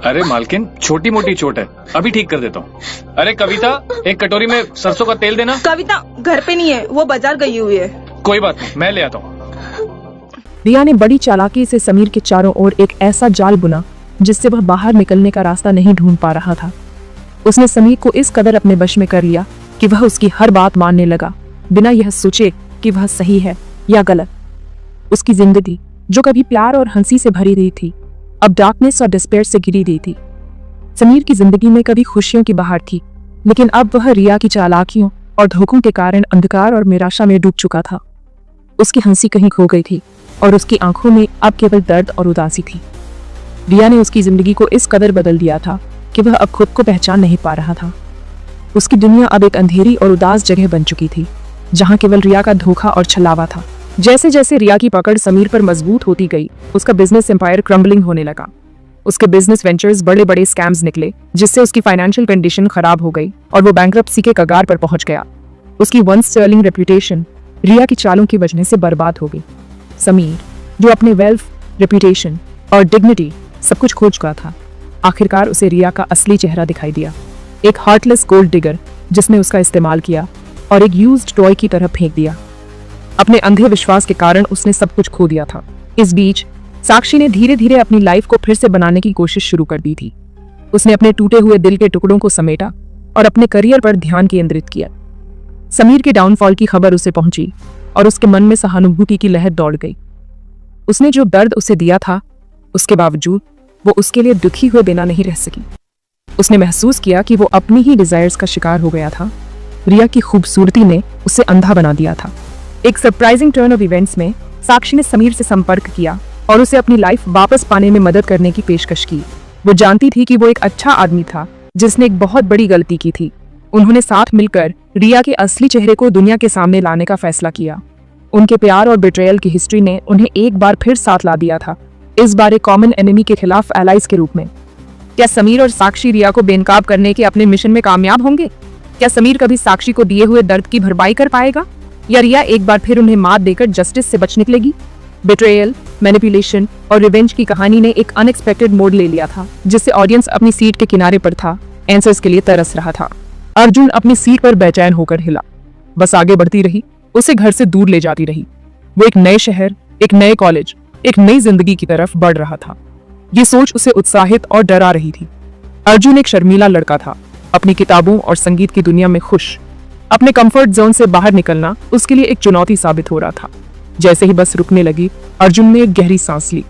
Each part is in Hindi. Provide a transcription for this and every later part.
अरे मालकिन, छोटी मोटी चोट है, अभी ठीक कर देता हूँ। अरे कविता, एक कटोरी में सरसों का तेल देना। कविता घर पे नहीं है, वो बाजार गई हुई है। कोई बात नहीं, मैं ले आता हूँ। रिया ने बड़ी चालाकी से समीर के चारों ओर एक ऐसा जाल बुना जिससे वह बाहर निकलने का रास्ता नहीं ढूंढ पा रहा था। उसने समीर को इस कदर अपने वश में कर लिया कि वह उसकी हर बात मानने लगा, बिना यह सोचे कि वह सही है या गलत। उसकी जिंदगी जो कभी प्यार और हंसी से भरी रही थी, अब डार्कनेस और डिस्पेयर से घिरी रही थी। समीर की जिंदगी में कभी खुशियों की बहार थी, लेकिन अब वह रिया की चालाकियों और धोखों के कारण अंधकार और निराशा में डूब चुका था। उसकी हंसी कहीं खो गई थी और उसकी आंखों में अब केवल दर्द और उदासी थी। रिया ने उसकी जिंदगी को इस कदर बदल दिया था कि वह अब खुद को पहचान नहीं पा रहा था। उसकी दुनिया अब एक अंधेरी और उदास जगह बन चुकी थी, जहां केवल रिया का धोखा और छलावा था। जैसे जैसे रिया की पकड़ समीर पर मजबूत होती गई, उसका बिजनेस एम्पायर क्रम्बलिंग होने लगा। उसके बिजनेस वेंचर्स बड़े बड़े स्कैम्स निकले, जिससे उसकी फाइनेंशियल कंडीशन खराब हो गई और वो बैंकरप्सी के कगार पर पहुंच गया। उसकी वंस स्टर्लिंग रेपुटेशन रिया की चालों की वजह से बर्बाद हो गई। समीर, जो अपने वेल्थ, रेपुटेशन और डिग्निटी सब कुछ खो चुका था, आखिरकार उसे रिया का असली चेहरा दिखाई दिया। एक हार्टलेस गोल्ड डिगर जिसने उसका इस्तेमाल किया और एक यूज्ड टॉय की तरह फेंक दिया। अपने अंधे विश्वास के कारण उसने सब कुछ खो दिया था। इस बीच साक्षी ने धीरे धीरे अपनी लाइफ को फिर से बनाने की कोशिश शुरू कर दी थी। उसने अपने टूटे हुए दिल के टुकड़ों को समेटा और अपने करियर पर ध्यान केंद्रित किया। समीर के डाउनफॉल की खबर उसे पहुंची और उसके मन में सहानुभूति की लहर दौड़ गई। उसने जो दर्द उसे दिया था, उसके बावजूद वो उसके लिए दुखी हुए बिना नहीं रह सकी। उसने महसूस किया कि वो अपनी ही डिजायर्स का शिकार हो गया था। रिया की खूबसूरती ने उसे अंधा बना दिया था। एक सरप्राइजिंग टर्न ऑफ इवेंट्स में साक्षी ने समीर से संपर्क किया और उसे अपनी लाइफ वापस पाने में मदद करने की पेशकश की। वो जानती थी कि वो एक अच्छा आदमी था जिसने एक बहुत बड़ी गलती की थी। उन्होंने साथ मिलकर रिया के असली चेहरे को दुनिया के सामने लाने का फैसला किया। उनके प्यार और बिट्रेयल की हिस्ट्री ने उन्हें एक बार फिर साथ ला दिया था, इस बार एक कॉमन एनिमी के खिलाफ एलाइज के रूप में। क्या समीर और साक्षी रिया को बेनकाब करने के अपने मिशन में कामयाब होंगे? क्या समीर कभी साक्षी को दिए हुए दर्द की भरपाई कर पाएगा, या रिया एक बार फिर उन्हें मात देकर जस्टिस से बच निकलेगी? बिट्रेयल, मैनिपुलेशन और रिवेंज की कहानी ने एक अनएक्सपेक्टेड मोड़ ले लिया था, जिससे ऑडियंस अपनी सीट के किनारे पर था, आंसर्स के लिए तरस रहा था। अर्जुन अपनी सीट पर बेचैन होकर हिला। बस आगे बढ़ती रही, उसे घर से दूर ले जाती रही। वो एक नए शहर, एक नए कॉलेज, एक नई जिंदगी की तरफ बढ़ रहा था। ये सोच उसे उत्साहित और डरा रही थी। अर्जुन एक शर्मीला लड़का था, अपनी किताबों और संगीत की दुनिया में खुश। अपने कंफर्ट जोन से बाहर निकलना उसके लिए एक चुनौती साबित हो रहा था। जैसे ही बस रुकने लगी, अर्जुन ने एक गहरी सांस ली।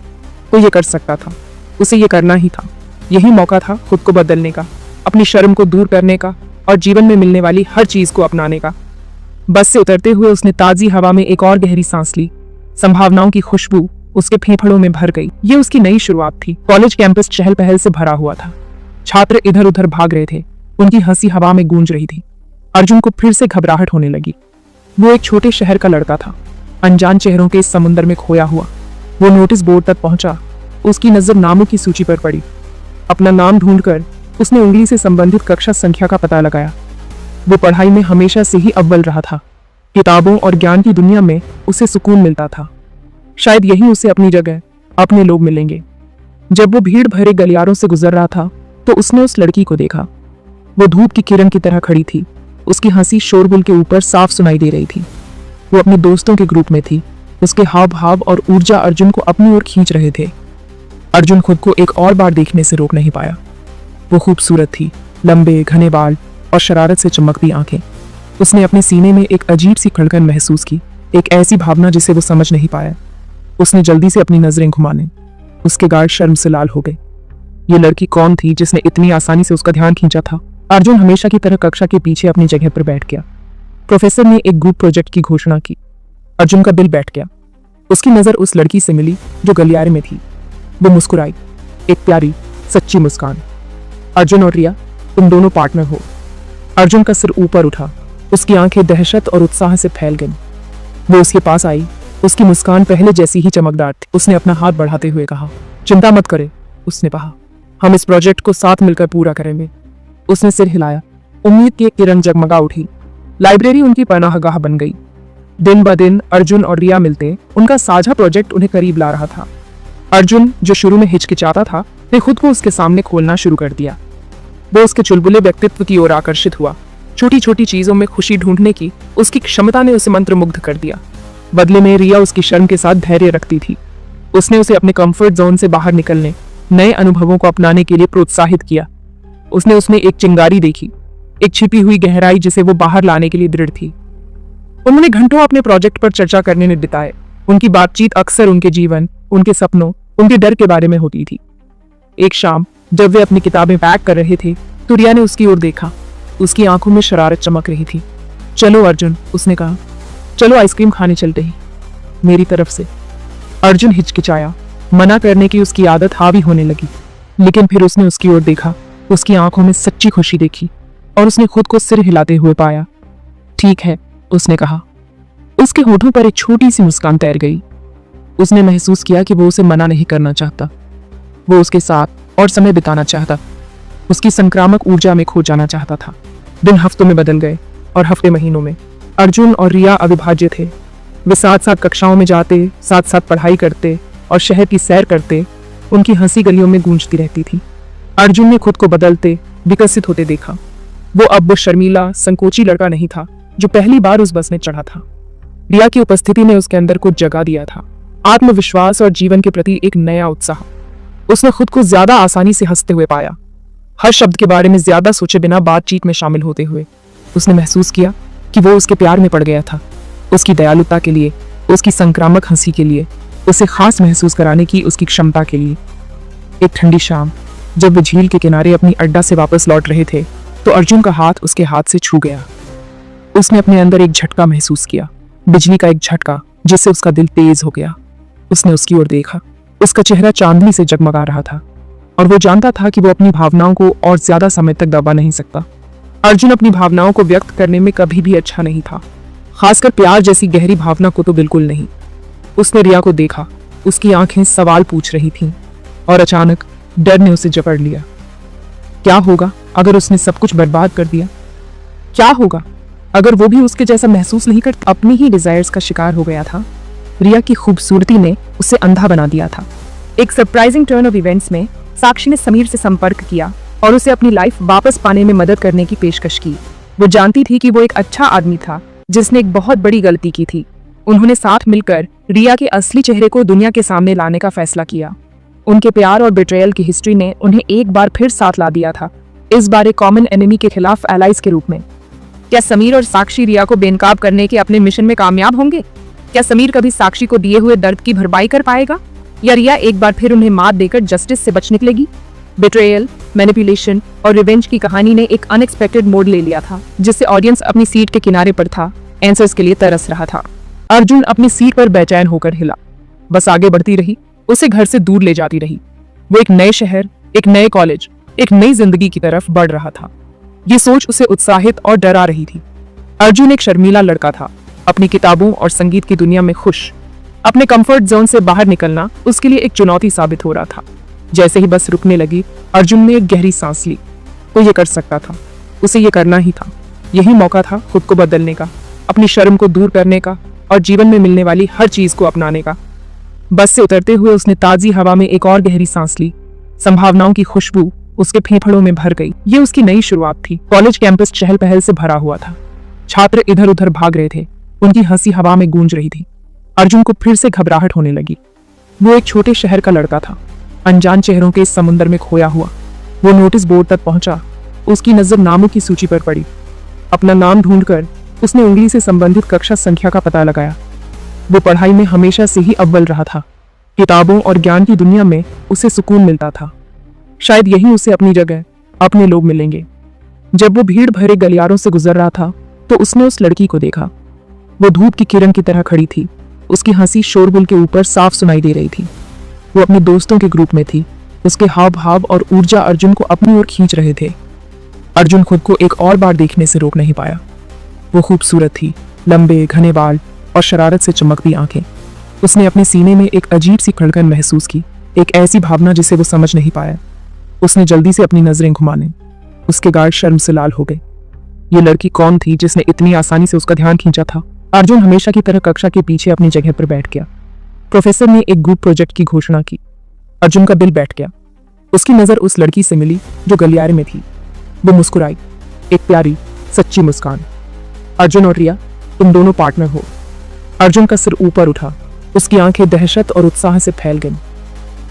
वो ये कर सकता था, उसे ये करना ही था। यही मौका था खुद को बदलने का, अपनी शर्म को दूर करने का और जीवन में मिलने वाली हर चीज को अपनाने का। बस से उतरते हुए उसने ताजी हवा में एक और गहरी सांस ली। संभावनाओं की खुशबू उसके फेफड़ों में भर गई। ये उसकी नई शुरुआत थी। कॉलेज कैंपस चहल पहल से भरा हुआ था। छात्र इधर उधर भाग रहे थे, उनकी हंसी हवा में गूंज रही थी। अर्जुन को फिर से घबराहट होने लगी। वो एक छोटे शहर का लड़का था, अनजान चेहरों के इस समुद्र में खोया हुआ। वो नोटिस बोर्ड तक पहुंचा। उसकी नजर नामों की सूची पर पड़ी। अपना नाम ढूंढकर उसने उंगली से संबंधित कक्षा संख्या का पता लगाया। वो पढ़ाई में हमेशा से ही अव्वल रहा था। किताबों और ज्ञान की दुनिया में उसे सुकून मिलता था। शायद यही उसे अपनी जगह, अपने लोग मिलेंगे। जब वो भीड़ भरे गलियारों से गुजर रहा था तो उसने उस लड़की को देखा। वो धूप की किरण की तरह खड़ी थी। उसकी हंसी शोरगुल के ऊपर साफ सुनाई दे रही थी। वो अपने दोस्तों के ग्रुप में थी। उसके हाव भाव और ऊर्जा अर्जुन को अपनी ओर खींच रहे थे। अर्जुन खुद को एक और बार देखने से रोक नहीं पाया। वो खूबसूरत थी, लंबे घने बाल और शरारत से चमकती आंखें। उसने अपने सीने में एक अजीब सी खड़कन महसूस की, एक ऐसी भावना जिसे वो समझ नहीं पाया। उसने जल्दी से अपनी नजरें घुमाने। उसके गाल शर्म से लाल हो गए। ये लड़की कौन थी जिसने इतनी आसानी से उसका ध्यान खींचा था? अर्जुन हमेशा की तरह कक्षा के पीछे अपनी जगह पर बैठ गया। प्रोफेसर ने एक ग्रुप प्रोजेक्ट की घोषणा की। अर्जुन का दिल बैठ गया। उसकी नजर उस लड़की से मिली जो गलियारे में थी। वो मुस्कुराई, एक प्यारी सच्ची मुस्कान। अर्जुन और रिया, तुम दोनों पार्टनर हो। अर्जुन का सिर ऊपर उठा। उसकी आंखें दहशत और उत्साह से फैल गईं। वो उसके पास आई। उसकी मुस्कान पहले जैसी ही चमकदार थी। उसने अपना हाथ बढ़ाते हुए कहा, चिंता मत करे, उसने कहा, हम इस प्रोजेक्ट को साथ मिलकर पूरा करेंगे। उसने सिर हिलाया। उम्मीद की एक किरण जगमगा उठी। लाइब्रेरी उनकी पनाहगाह बन गई। दिन ब दिन अर्जुन और रिया मिलते, उनका साझा प्रोजेक्ट उन्हें करीब ला रहा था। अर्जुन, जो शुरू में हिचकिचाता था, ने खुद को उसके सामने खोलना शुरू कर दिया। वो उसके चुलबुले व्यक्तित्व की ओर आकर्षित हुआ। छोटी छोटी चीजों में खुशी ढूंढने की उसकी क्षमता ने उसे मंत्रमुग्ध कर दिया। बदले में रिया उसकी शर्म के साथ धैर्य रखती थी। उसने उसे अपने कंफर्ट जोन से बाहर निकलने, नए अनुभवों को अपनाने के लिए प्रोत्साहित किया। उसने उसमें एक चिंगारी देखी, एक छिपी हुई गहराई जिसे वो बाहर लाने के लिए दृढ़ थी। उन्होंने घंटों अपने प्रोजेक्ट पर चर्चा करने में बिताए। उनकी बातचीत अक्सर उनके जीवन, उनके सपनों, उनके डर के बारे में होती थी। एक शाम जब वे अपनी किताबें पैक कर रहे थे तो रिया ने उसकी ओर देखा। उसकी आंखों में शरारत चमक रही थी। चलो अर्जुन, उसने कहा, चलो आइसक्रीम खाने चलते हैं, मेरी तरफ से। अर्जुन हिचकिचाया। मना करने की उसकी आदत हावी होने लगी, लेकिन फिर उसने उसकी ओर देखा। उसकी आंखों में सच्ची खुशी देखी और उसने खुद को सिर हिलाते हुए पाया। ठीक है, उसने कहा। उसके होठों पर एक छोटी सी मुस्कान तैर गई। उसने महसूस किया कि वो उसे मना नहीं करना चाहता। वो उसके साथ और समय बिताना चाहता, उसकी संक्रामक ऊर्जा में खो जाना चाहता था। दिन हफ्तों में बदल गए और हफ्ते महीनों में। अर्जुन और रिया अविभाज्य थे। वे साथ साथ कक्षाओं में जाते, साथ साथ पढ़ाई करते और शहर की सैर करते। उनकी हंसी गलियों में गूंजती रहती थी। अर्जुन ने खुद को बदलते, विकसित होते देखा। वो अब वो शर्मीला, संकोची लड़का नहीं था जो पहली बार उस बस में चढ़ा था। रिया की उपस्थिति ने उसके अंदर कुछ जगा दिया था, आत्मविश्वास और जीवन के प्रति एक नया उत्साह। उसने खुद को ज्यादा आसानी से हंसते हुए पाया, हर शब्द के बारे में ज्यादा सोचे बिना बातचीत में शामिल होते हुए। उसने महसूस किया कि वो उसके प्यार में पड़ गया था, उसकी दयालुता के लिए, उसकी संक्रामक हंसी के लिए, उसे खास महसूस कराने की उसकी क्षमता के लिए। एक ठंडी शाम जब वे झील के किनारे अपनी अड्डा से वापस लौट रहे थे तो अर्जुन का हाथ उसके हाथ से छू गया। उसने अपने अंदर एक झटका महसूस किया, बिजली का एक झटका जिससे उसका दिल तेज हो गया। उसने उसकी ओर देखा। उसका चेहरा चांदनी से जगमगा रहा था और वो जानता था कि वो अपनी भावनाओं को और ज्यादा समय तक दबा नहीं सकता। अर्जुन अपनी भावनाओं को व्यक्त करने में कभी भी अच्छा नहीं था, खासकर प्यार जैसी गहरी भावना को तो बिल्कुल नहीं। उसने रिया को देखा। उसकी आंखें सवाल पूछ रही थीं और अचानक डर ने उसे जकड़ लिया। क्या होगा अगर उसने सब कुछ बर्बाद कर दिया? क्या होगा अगर वो भी उसके जैसा महसूस नहीं करता? अपनी ही डिजायर्स का शिकार हो गया था। रिया की खूबसूरती ने उसे अंधा बना दिया था। एक सरप्राइजिंग टर्न ऑफ इवेंट्स में साक्षी ने समीर से संपर्क किया और उसे अपनी लाइफ वापस पाने में मदद करने की पेशकश की। वो जानती थी कि वो एक अच्छा आदमी था जिसने एक बहुत बड़ी गलती की थी। उन्होंने साथ मिलकर रिया के असली चेहरे को दुनिया के सामने लाने का फैसला किया। उनके प्यार और बेट्रेयल की हिस्ट्री ने उन्हें एक बार फिर साथ ला दिया था, इस बार एक कॉमन एनिमी के खिलाफ एलाइज के रूप में। क्या समीर और साक्षी रिया को बेनकाब करने के अपने मिशन में कामयाब होंगे? क्या समीर कभी साक्षी को दिए हुए दर्द की भरपाई कर पाएगा, या रिया एक बार फिर उन्हें मात देकर जस्टिस से बच निकलेगी? बेट्रेयल, मैनिपुलेशन और रिवेंज की कहानी ने एक अनएक्सपेक्टेड मोड़ ले लिया था, जिससे ऑडियंस अपनी सीट के किनारे पर था, आंसर्स के लिए तरस रहा था। अर्जुन अपनी सीट पर बेचैन होकर हिला। बस आगे बढ़ती रही, उसे घर से दूर ले जाती रही। वो एक नए शहर, एक नए कॉलेज, एक नई जिंदगी की तरफ बढ़ रहा था। ये सोच उसे उत्साहित और डरा रही थी। अर्जुन एक शर्मीला लड़का था, अपनी किताबों और संगीत की दुनिया में खुश। अपने कंफर्ट जोन से बाहर निकलना उसके लिए एक चुनौती साबित हो रहा था। जैसे ही बस रुकने लगी, अर्जुन ने एक गहरी सांस ली। वो ये कर सकता था, उसे ये करना ही था। यही मौका था खुद को बदलने का, अपनी शर्म को दूर करने का और जीवन में मिलने वाली हर चीज को अपनाने का। बस से उतरते हुए उसने ताजी हवा में एक और गहरी सांस ली। संभावनाओं की खुशबू उसके फेफड़ों में भर गई। ये उसकी नई शुरुआत थी। कॉलेज कैंपस चहल पहल से भरा हुआ था। छात्र इधर उधर भाग रहे थे, उनकी हंसी हवा में गूंज रही थी। अर्जुन को फिर से घबराहट होने लगी। वो एक छोटे शहर का लड़का था, अनजान चेहरों के इस समुद्र में खोया हुआ। वो नोटिस बोर्ड तक पहुंचा। उसकी नजर नामों की सूची पर पड़ी। अपना नाम ढूंढकर उसने उंगली से संबंधित कक्षा संख्या का पता लगाया। वो पढ़ाई में हमेशा से ही अव्वल रहा था। किताबों और ज्ञान की दुनिया में उसे सुकून मिलता था। शायद यही उसे अपनी जगह, अपने लोग मिलेंगे। जब वो भीड़ भरे गलियारों से गुजर रहा था तो उसने उस लड़की को देखा। वो धूप की किरण की तरह खड़ी थी। उसकी हंसी शोरगुल के ऊपर साफ सुनाई दे रही थी। वो अपने दोस्तों के ग्रुप में थी। उसके हाव भाव और ऊर्जा अर्जुन को अपनी ओर खींच रहे थे। अर्जुन खुद को एक और बार देखने से रोक नहीं पाया। वो खूबसूरत थी, लंबे घने बाल और शरारत से चमकती आंखें। उसने अपने सीने में एक अजीब सी खड़कन महसूस की, एक ऐसी भावना जिसे वो समझ नहीं पाया। उसने जल्दी से अपनी नजरें घुमाने। उसके गाल शर्म से लाल हो गए। ये लड़की कौन थी जिसने इतनी आसानी से उसका ध्यान खींचा था? अर्जुन हमेशा की तरह कक्षा के पीछे अपनी जगह पर बैठ गया। प्रोफेसर ने एक ग्रुप प्रोजेक्ट की घोषणा की। अर्जुन का दिल बैठ गया। उसकी नजर उस लड़की से मिली जो गलियारे में थी। वो मुस्कुराई, एक प्यारी सच्ची मुस्कान। अर्जुन और रिया, तुम दोनों पार्टनर हो। अर्जुन का सिर ऊपर उठा, उसकी आंखें दहशत और उत्साह से फैल गईं।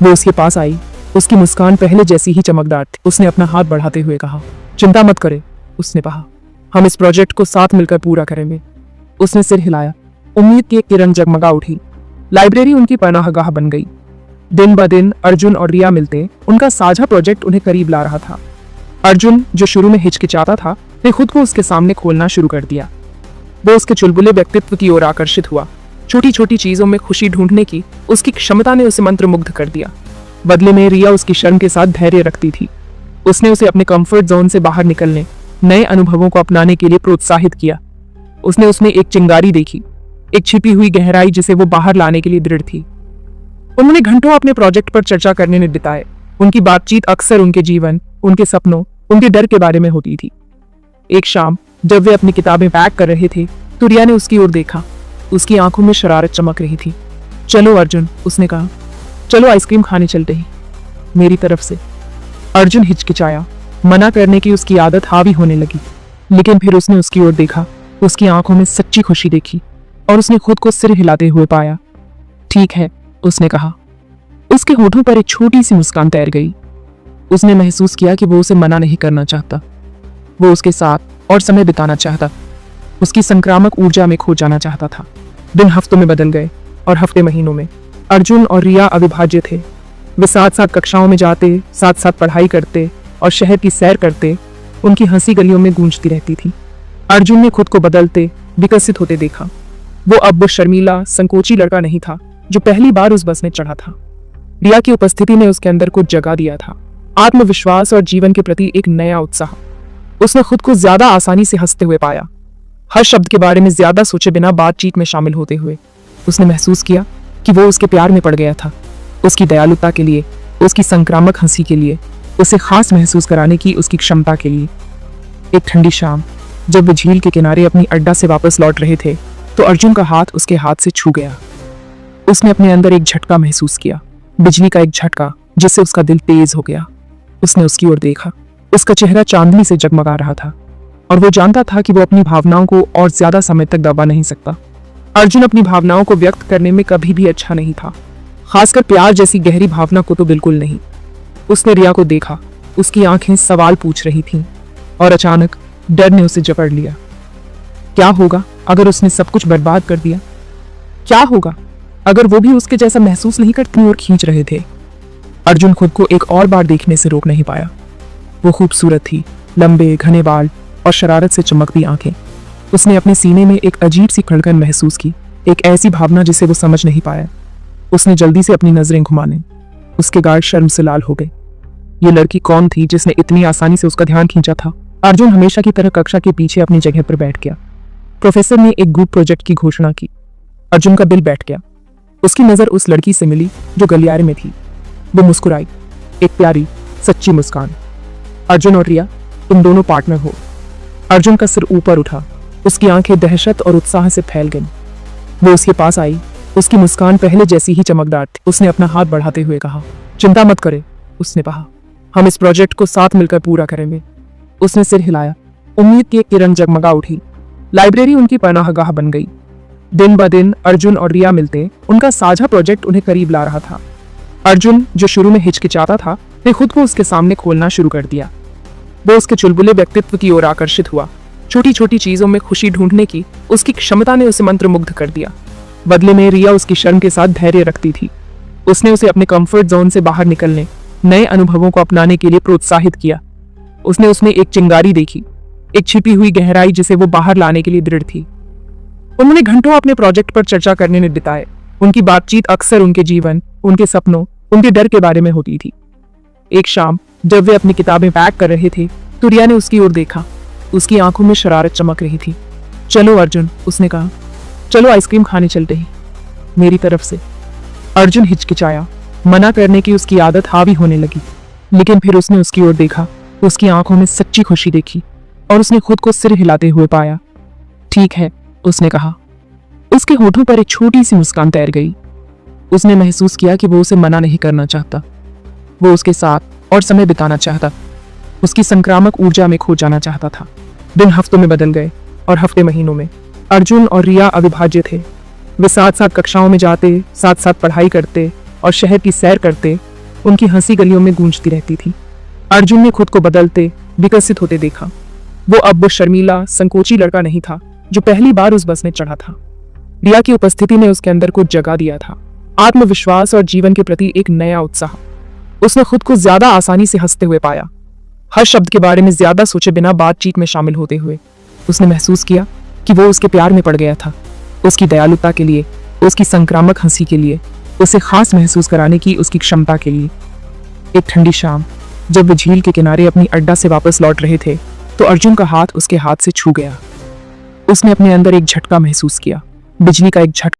वो उसके पास आई, उसकी मुस्कान पहले जैसी ही चमकदार थी। उसने अपना हाथ बढ़ाते हुए कहा, चिंता मत करे, उसने कहा, हम इस प्रोजेक्ट को साथ मिलकर पूरा करेंगे। उसने सिर हिलाया, उम्मीद की एक किरण जगमगा उठी। लाइब्रेरी उनकी पनाहगाह बन गई। दिन ब दिन अर्जुन और रिया मिलते, उनका साझा प्रोजेक्ट उन्हें करीब ला रहा था। अर्जुन, जो शुरू में हिचकिचाता था, ने खुद को उसके सामने खोलना शुरू कर दिया। वो उसके चुलबुले व्यक्तित्व की ओर आकर्षित हुआ। छोटी छोटी चीजों में खुशी ढूंढने की उसकी क्षमता ने उसे मंत्रमुग्ध कर दिया। बदले में रिया उसकी शर्म के साथ धैर्य रखती थी। उसने उसे अपने कंफर्ट जोन से बाहर निकलने, नए अनुभवों को अपनाने के लिए प्रोत्साहित किया। उसने उसमें एक चिंगारी देखी, एक छिपी हुई गहराई जिसे वो बाहर लाने के लिए दृढ़ थी। उन्होंने घंटों अपने प्रोजेक्ट पर चर्चा करने में बिताए। उनकी बातचीत अक्सर उनके जीवन, उनके सपनों, उनके डर के बारे में होती थी। एक शाम जब वे अपनी किताबें पैक कर रहे थे तो रिया ने उसकी ओर देखा। उसकी आंखों में शरारत चमक रही थी। चलो अर्जुन, उसने कहा, चलो आइसक्रीम खाने चलते हैं, मेरी तरफ से। अर्जुन हिचकिचाया, मना करने की उसकी आदत हावी होने लगी, लेकिन फिर उसने उसकी ओर देखा। उसकी आंखों में सच्ची खुशी देखी और उसने खुद को सिर हिलाते हुए पाया। ठीक है, उसने कहा। उसके होठों पर एक छोटी सी मुस्कान तैर गई। उसने महसूस किया कि वो उसे मना नहीं करना चाहता। वो उसके साथ और समय बिताना चाहता, उसकी संक्रामक ऊर्जा में खो जाना चाहता था। दिन हफ्तों में बदल गए और हफ्ते महीनों में। अर्जुन और रिया अविभाज्य थे। वे साथ साथ कक्षाओं में जाते, साथ साथ पढ़ाई करते और शहर की सैर करते। उनकी हंसी गलियों में गूंजती रहती थी। अर्जुन ने खुद को बदलते, विकसित होते देखा। वो अब वो शर्मीला, संकोची लड़का नहीं था जो पहली बार उस बस में चढ़ा था। रिया की उपस्थिति ने उसके अंदर कुछ जगा दिया था, आत्मविश्वास और जीवन के प्रति एक नया उत्साह। उसने खुद को ज्यादा आसानी से हंसते हुए पाया, हर शब्द के बारे में ज्यादा सोचे बिना बातचीत में शामिल होते हुए। उसने महसूस किया कि वो उसके प्यार में पड़ गया था, उसकी दयालुता के लिए, उसकी संक्रामक हंसी के लिए, उसे खास महसूस कराने की उसकी क्षमता के लिए। एक ठंडी शाम जब वे झील के किनारे अपनी अड्डा से वापस लौट रहे थे तो अर्जुन का हाथ उसके हाथ से छू गया। उसने अपने अंदर एक झटका महसूस किया, बिजली का एक झटका जिससे उसका दिल तेज हो गया। उसने उसकी ओर देखा, उसका चेहरा चांदनी से जगमगा रहा था और वो जानता था कि वो अपनी भावनाओं को और ज्यादा समय तक दबा नहीं सकता। अर्जुन अपनी भावनाओं को व्यक्त करने में कभी भी अच्छा नहीं था, खासकर प्यार जैसी गहरी भावना को तो बिल्कुल नहीं। उसने रिया को देखा, उसकी आंखें सवाल पूछ रही थीं और अचानक डर ने उसे जकड़ लिया। क्या होगा अगर उसने सब कुछ बर्बाद कर दिया? क्या होगा अगर वो भी उसके जैसा महसूस नहीं करती और खींच रहे थे? अर्जुन खुद को एक और बार देखने से रोक नहीं पाया। वो खूबसूरत थी, लंबे घने बाल और शरारत से चमकती आंखें। उसने अपने सीने में एक अजीब सी खड़कन महसूस की, एक ऐसी भावना जिसे वो समझ नहीं पाया। उसने जल्दी से अपनी नजरें घुमाने, उसके गाल शर्म से लाल हो गए। ये लड़की कौन थी जिसने इतनी आसानी से उसका ध्यान खींचा था? अर्जुन हमेशा की तरह कक्षा के पीछे अपनी जगह पर बैठ गया। प्रोफेसर ने एक ग्रुप प्रोजेक्ट की घोषणा की। अर्जुन का दिल बैठ गया। उसकी नजर उस लड़की से मिली जो गलियारे में थी। वो मुस्कुराई, एक प्यारी सच्ची मुस्कान। अर्जुन और रिया, तुम दोनों पार्टनर हो। अर्जुन का सिर ऊपर उठा, उसकी आंखें दहशत और उत्साह से फैल गईं। वो उसके पास आई, उसकी मुस्कान पहले जैसी ही चमकदार थी। उसने अपना हाथ बढ़ाते हुए कहा, चिंता मत करे, उसने कहा, हम इस प्रोजेक्ट को साथ मिलकर पूरा करेंगे। उसने सिर हिलाया, उम्मीद की एक किरण जगमगा उठी। लाइब्रेरी उनकी पनाहगाह बन गई। दिन ब दिन अर्जुन और रिया मिलते, उनका साझा प्रोजेक्ट उन्हें करीब ला रहा था। अर्जुन, जो शुरू में हिचकिचाता था, ने खुद को उसके सामने खोलना शुरू कर दिया। वो उसके चुलबुले व्यक्तित्व की ओर आकर्षित हुआ। छोटी छोटी चीजों में खुशी ढूंढने की उसकी क्षमता ने उसे मंत्रमुग्ध कर दिया। बदले में रिया उसकी शर्म के साथ धैर्य रखती थी। उसने उसे अपने कंफर्ट जोन से बाहर निकलने, नए अनुभवों को अपनाने के लिए प्रोत्साहित किया। उसने उसमें एक चिंगारी देखी, एक छिपी हुई गहराई जिसे वो बाहर लाने के लिए दृढ़ थी। उन्होंने घंटों अपने प्रोजेक्ट पर चर्चा करने में बिताए। उनकी बातचीत अक्सर उनके जीवन, उनके सपनों, उनके डर के बारे में होती थी। एक शाम जब वे अपनी किताबें पैक कर रहे थे तो रिया ने उसकी ओर देखा। उसकी आंखों में शरारत चमक रही थी। चलो अर्जुन, उसने कहा, चलो आइसक्रीम खाने चलते हैं, मेरी तरफ से। अर्जुन हिचकिचाया, मना करने की उसकी आदत हावी होने लगी, लेकिन फिर उसने उसकी ओर देखा, उसकी आंखों में सच्ची खुशी देखी और उसने खुद को सिर हिलाते हुए पाया। ठीक है, उसने कहा। उसके होठों पर एक छोटी सी मुस्कान तैर गई। उसने महसूस किया कि वो उसे मना नहीं करना चाहता। वो उसके साथ और समय बिताना चाहता। उसकी संक्रामक ऊर्जा में खो जाना चाहता था। दिन हफ्तों में बदल गए और हफ्ते महीनों में। अर्जुन और रिया अविभाज्य थे। वे साथ साथ कक्षाओं में जाते, साथ साथ पढ़ाई करते और शहर की सैर करते। उनकी हंसी गलियों में गूंजती रहती थी। अर्जुन ने खुद को बदलते, विकसित होते देखा। वो शर्मीला, संकोची लड़का नहीं था जो पहली बार उस बस में चढ़ा था। रिया की उपस्थिति ने उसके अंदर कुछ जगा दिया था, आत्मविश्वास और जीवन के प्रति एक नया उत्साह। उसने खुद को ज्यादा आसानी से हंसते हुए पाया, हर शब्द के बारे में ज्यादा सोचे बिना बातचीत में शामिल होते हुए। उसने महसूस किया कि वो उसके प्यार में पड़ गया था, उसकी दयालुता के लिए, उसकी संक्रामक हंसी के लिए, उसे खास महसूस कराने की उसकी क्षमता के लिए। एक ठंडी शाम जब वे झील के किनारे अपनी अड्डा से वापस लौट रहे थे तो अर्जुन का हाथ उसके हाथ से छू गया। उसने अपने अंदर एक झटका महसूस किया, बिजली का एक झटका।